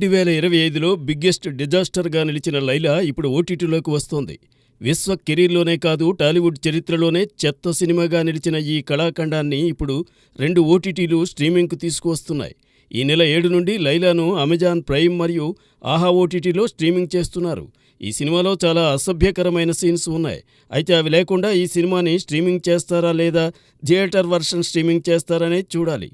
2025లో biggest డిజాస్టర్గా నిలిచిన 'లైలా' ఇప్పుడు ఓటీటీలోకి వస్తోంది. విశ్వ కెరీర్లోనే కాదు టాలీవుడ్ చరిత్రలోనే చెత్త సినిమాగా నిలిచిన ఈ కళాఖండాన్ని ఇప్పుడు 2 ఓటీటీలు స్ట్రీమింగ్కు తీసుకువస్తున్నాయి. ఈ నెల 7 నుండి 'లైలా'ను అమెజాన్ ప్రైమ్ మరియు ఆహా ఓటీటీలో స్ట్రీమింగ్ చేస్తున్నారు. ఈ సినిమాలో చాలా అసభ్యకరమైన సీన్స్ ఉన్నాయి. అయితే అవి లేకుండా ఈ సినిమాని స్ట్రీమింగ్ చేస్తారా లేదా థియేటర్ వర్షన్ స్ట్రీమింగ్ చేస్తారనేది చూడాలి.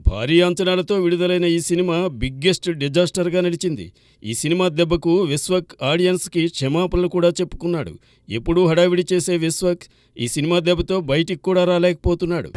భారీ అంచనాలతో విడుదలైన ఈ సినిమా బిగ్గెస్ట్ డిజాస్టర్గా నిలిచింది. ఈ సినిమా దెబ్బకు విశ్వక్ ఆడియన్స్కి క్షమాపణలు కూడా చెప్పుకున్నాడు. ఎప్పుడూ హడావిడి చేసే విశ్వక్ ఈ సినిమా దెబ్బతో బయటికి కూడా రాలేకపోతున్నాడు.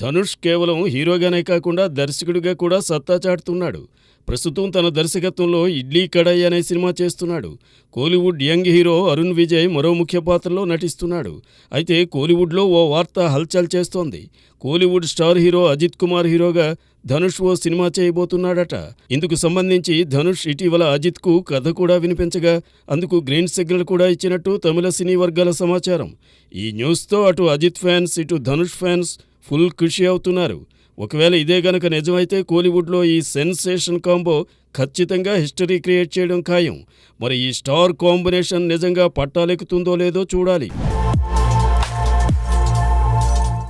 ధనుష్ కేవలం హీరోగానే కాకుండా దర్శకుడిగా కూడా సత్తా చాటుతున్నాడు. ప్రస్తుతం తన దర్శకత్వంలో 'ఇడ్లీ కడాయి' అనే సినిమా చేస్తున్నాడు. కోలీవుడ్ యంగ్ హీరో అరుణ్ విజయ్ మరో ముఖ్య పాత్రలో నటిస్తున్నాడు. అయితే కోలీవుడ్లో ఓ వార్త హల్చల్ చేస్తోంది. కోలీవుడ్ స్టార్ హీరో అజిత్ కుమార్ హీరోగా ధనుష్ ఓ సినిమా చేయబోతున్నాడట. ఇందుకు సంబంధించి ధనుష్ ఇటీవల అజిత్కు కథ కూడా వినిపించగా అందుకు గ్రీన్ సిగ్నల్ కూడా ఇచ్చినట్టు తమిళ సినీ వర్గాల సమాచారం. ఈ న్యూస్తో అటు అజిత్ ఫ్యాన్స్ ఇటు ధనుష్ ఫ్యాన్స్ ఫుల్ ఖుషి అవుతున్నారు. ఒకవేళ ఇదే గనక నిజమైతే కోలీవుడ్లో ఈ సెన్సేషన్ కాంబో ఖచ్చితంగా హిస్టరీ క్రియేట్ చేయడం ఖాయం. మరి ఈ స్టార్ కాంబినేషన్ నిజంగా పట్టాలెక్కుతుందో లేదో చూడాలి.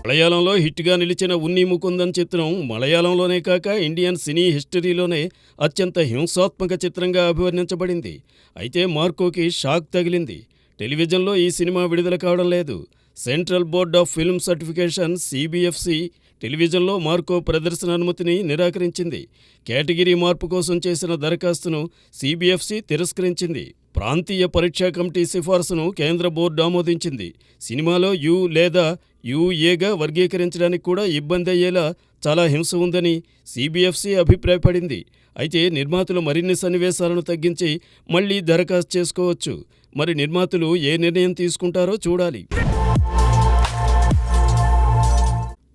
మలయాళంలో హిట్గా నిలిచిన 'ఉన్ని ముకుందన్' చిత్రం మలయాళంలోనే కాక ఇండియన్ సినీ హిస్టరీలోనే అత్యంత హింసాత్మక చిత్రంగా అభివర్ణించబడింది. అయితే మార్కోకి షాక్ తగిలింది. టెలివిజన్లో ఈ సినిమా విడుదల కావడం లేదు. Central board of film certification (CBFC) టెలివిజన్లో మార్కో ప్రదర్శన అనుమతిని నిరాకరించింది. కేటగిరీ మార్పు కోసం చేసిన దరఖాస్తును CBFC తిరస్కరించింది. ప్రాంతీయ పరీక్షా కమిటీ సిఫార్సును కేంద్ర బోర్డు ఆమోదించింది. సినిమాలో యు లేదా UAగా వర్గీకరించడానికి కూడా ఇబ్బంది అయ్యేలా చాలా హింస ఉందని CBFC అభిప్రాయపడింది. అయితే నిర్మాతలు మరిన్ని సన్నివేశాలను తగ్గించి మళ్లీ దరఖాస్తు చేసుకోవచ్చు. మరి నిర్మాతలు ఏ నిర్ణయం తీసుకుంటారో చూడాలి.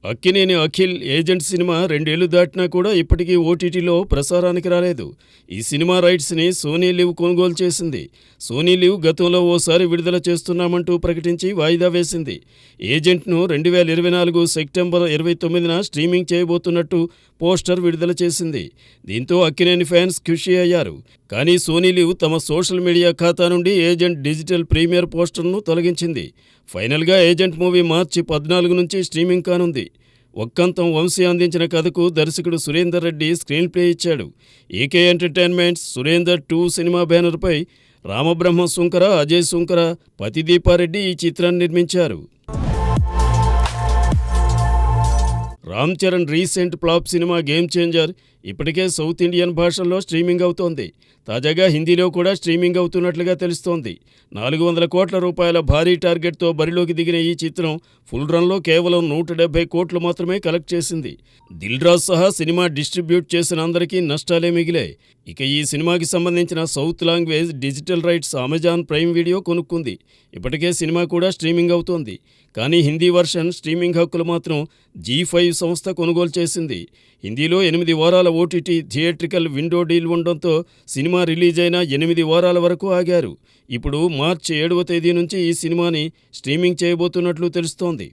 అక్కినేని అఖిల్ ఏజెంట్ సినిమా 2 ఏళ్లు దాటినా కూడా ఇప్పటికీ ఓటీటీలో ప్రసారానికి రాలేదు. ఈ సినిమా రైట్స్ని సోనీ లివ్ కొనుగోలు చేసింది. సోనీ లివ్ గతంలో ఓసారి విడుదల చేస్తున్నామంటూ ప్రకటించి వాయిదా వేసింది. ఏజెంట్ను 2024 సెప్టెంబర్ 29న స్ట్రీమింగ్ చేయబోతున్నట్టు పోస్టర్ విడుదల చేసింది. దీంతో అక్కినేని ఫ్యాన్స్ ఖుషి అయ్యారు. కానీ సోనీ లివ్ తమ సోషల్ మీడియా ఖాతా నుండి ఏజెంట్ డిజిటల్ ప్రీమియర్ పోస్టర్ను తొలగించింది. ఫైనల్గా ఏజెంట్ మూవీ మార్చి 14 నుంచి స్ట్రీమింగ్ కానుంది. ఒక్కంతం వంశీ అందించిన కథకు దర్శకుడు సురేందర్ రెడ్డి స్క్రీన్ ప్లే ఇచ్చాడు. ఏకే ఎంటర్టైన్మెంట్స్ సురేందర్ 2 సినిమా బ్యానర్పై రామబ్రహ్మ సుంకర, అజయ్ సుంకర, పతిదీపారెడ్డి ఈ చిత్రాన్ని నిర్మించారు. రామ్ చరణ్ రీసెంట్ ఫ్లాప్ సినిమా గేమ్ చేంజర్ ఇప్పటికే సౌత్ ఇండియన్ భాషల్లో స్ట్రీమింగ్ అవుతోంది. తాజాగా హిందీలో కూడా స్ట్రీమింగ్ అవుతున్నట్లుగా తెలుస్తోంది. 400 కోట్ల రూపాయల భారీ టార్గెట్తో బరిలోకి దిగిన ఈ చిత్రం ఫుల్ రన్లో కేవలం 170 కోట్లు మాత్రమే కలెక్ట్ చేసింది. దిల్ రాజు సహా సినిమా డిస్ట్రిబ్యూట్ చేసిన అందరికీ నష్టాలే మిగిలాయి. ఇక ఈ సినిమాకి సంబంధించిన south language digital rights Amazon prime video కొనుక్కుంది. ఇప్పటికే సినిమా కూడా స్ట్రీమింగ్ అవుతోంది. కానీ హిందీ వర్షన్ స్ట్రీమింగ్ హక్కులు మాత్రం G5 సంస్థ కొనుగోలు చేసింది. హిందీలో 8 వారాల ఓటీటీ థియేట్రికల్ విండో డీల్ ఉండడంతో సినిమా రిలీజ్ అయిన 8 వారాల వరకు ఆగారు. ఇప్పుడు మార్చి 7వ తేదీ నుంచి ఈ సినిమాని స్ట్రీమింగ్ చేయబోతున్నట్లు తెలుస్తోంది.